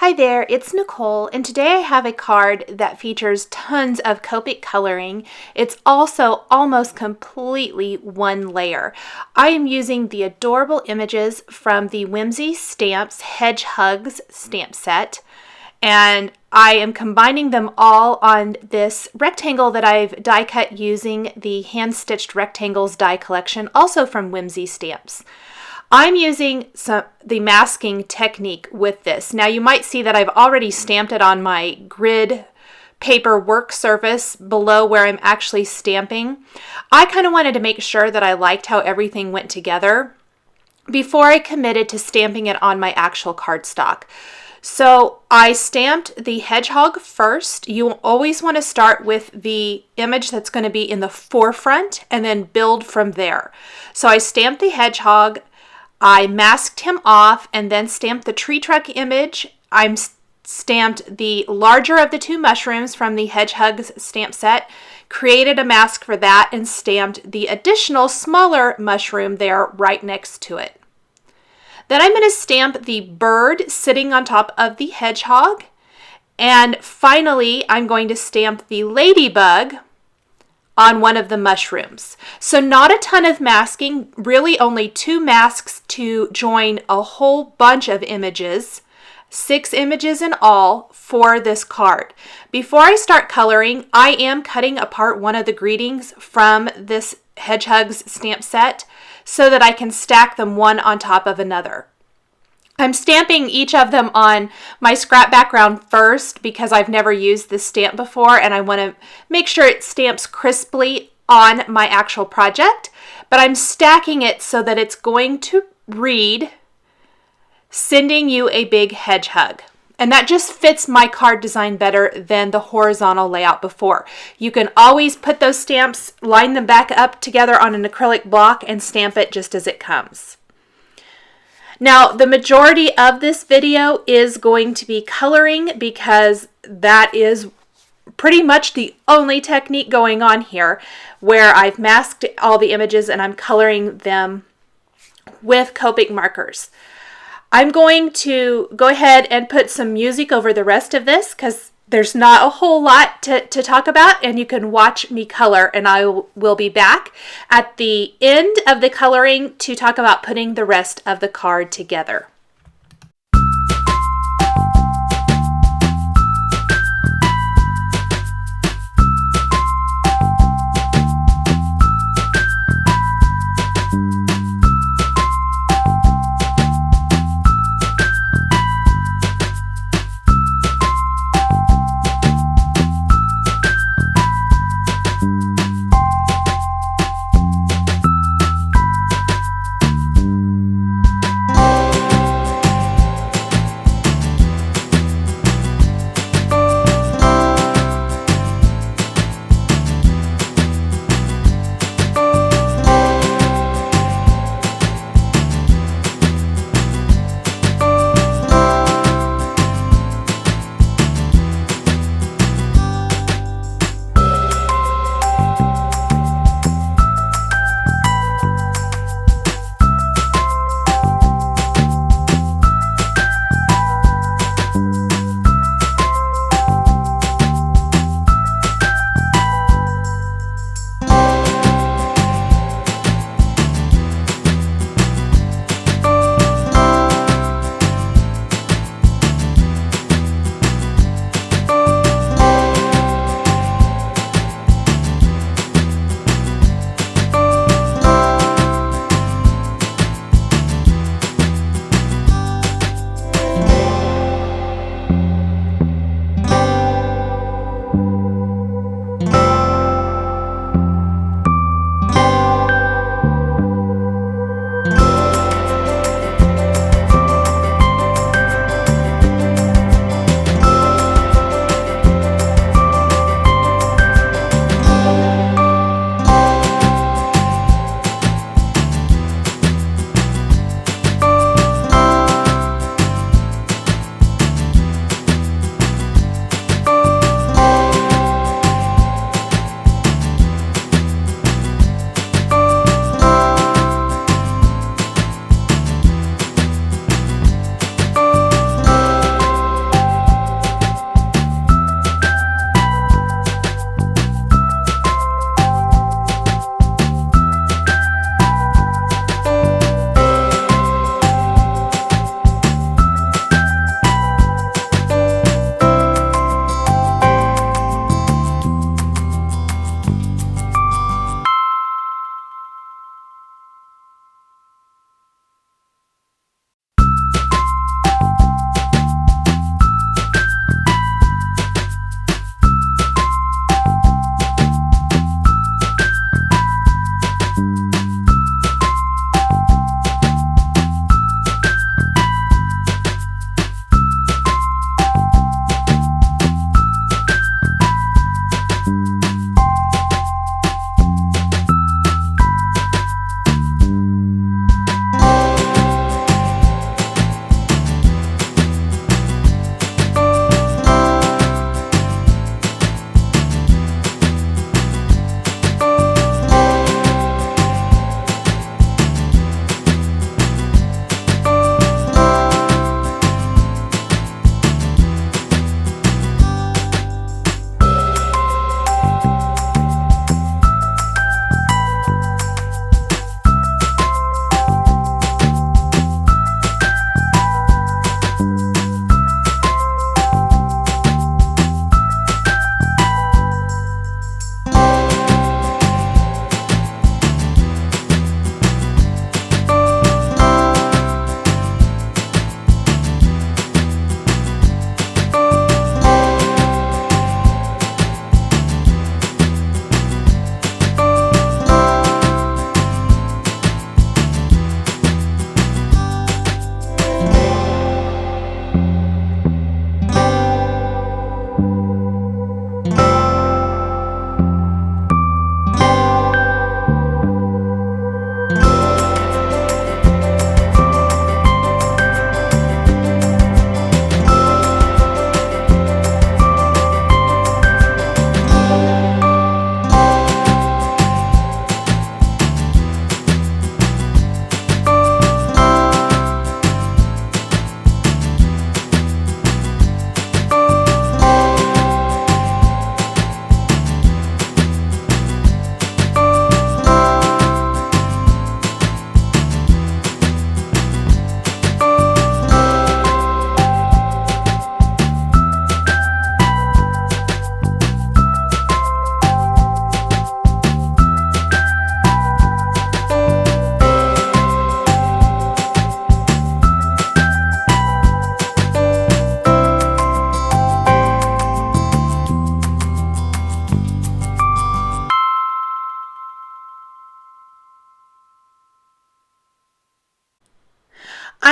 Hi there, it's Nicole, and today I have a card that features tons of Copic coloring. It's also almost completely one layer. I am using the adorable images from the Whimsy Stamps Hedgehugs stamp set, and I am combining them all on this rectangle that I've die cut using the hand-stitched rectangles die collection, also from Whimsy Stamps. I'm using the masking technique with this. Now you might see that I've already stamped it on my grid paper work surface below where I'm actually stamping. I kind of wanted to make sure that I liked how everything went together before I committed to stamping it on my actual cardstock. So I stamped the hedgehog first. You always want to start with the image that's going to be in the forefront and then build from there. So I stamped the hedgehog, I masked him off, and then stamped the tree trunk image. I stamped the larger of the two mushrooms from the Hedgehugs stamp set, created a mask for that, and stamped the additional smaller mushroom there right next to it. Then I'm going to stamp the bird sitting on top of the hedgehog, and finally I'm going to stamp the ladybug on one of the mushrooms. So not a ton of masking, really only 2 masks to join a whole bunch of images, 6 images in all for this card. Before I start coloring, I am cutting apart one of the greetings from this Hedgehugs stamp set so that I can stack them one on top of another. I'm stamping each of them on my scrap background first because I've never used this stamp before and I want to make sure it stamps crisply on my actual project, but I'm stacking it so that it's going to read, "Sending you a big hedge hug." And that just fits my card design better than the horizontal layout before. You can always put those stamps, line them back up together on an acrylic block and stamp it just as it comes. Now, the majority of this video is going to be coloring because that is pretty much the only technique going on here, where I've masked all the images and I'm coloring them with Copic markers. I'm going to go ahead and put some music over the rest of this because there's not a whole lot to talk about, and you can watch me color, and I will be back at the end of the coloring to talk about putting the rest of the card together.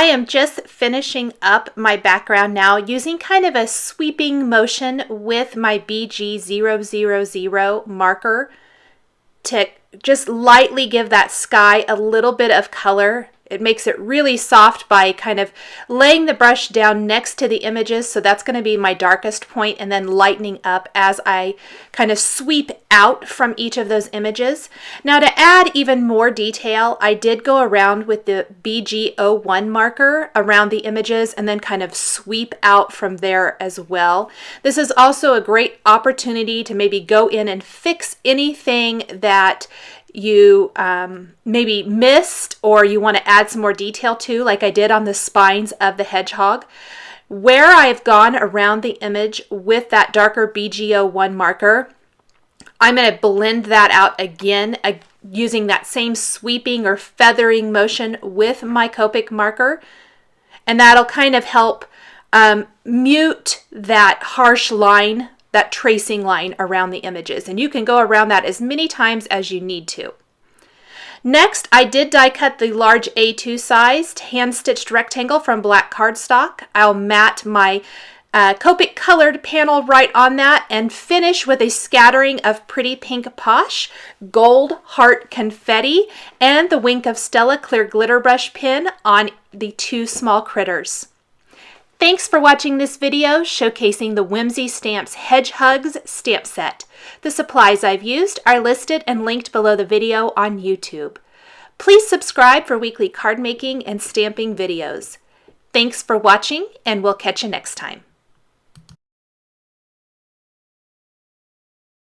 I am just finishing up my background now using kind of a sweeping motion with my BG000 marker to just lightly give that sky a little bit of color. It makes it really soft by kind of laying the brush down next to the images, so that's going to be my darkest point, and then lightening up as I kind of sweep out from each of those images. Now to add even more detail, I did go around with the BG01 marker around the images and then kind of sweep out from there as well. This is also a great opportunity to maybe go in and fix anything that you maybe missed or you want to add some more detail to, like I did on the spines of the hedgehog. Where I've gone around the image with that darker BG01 marker, I'm going to blend that out again using that same sweeping or feathering motion with my Copic marker, and that'll kind of help mute that harsh line, that tracing line around the images, and you can go around that as many times as you need to. Next, I did die cut the large A2 sized hand-stitched rectangle from black cardstock. I'll mat my Copic colored panel right on that and finish with a scattering of pretty pink posh, gold heart confetti, and the Wink of Stella clear glitter brush pin on the two small critters. Thanks for watching this video showcasing the Whimsy Stamps Hedgehugs stamp set. The supplies I've used are listed and linked below the video on YouTube. Please subscribe for weekly card making and stamping videos. Thanks for watching, and we'll catch you next time.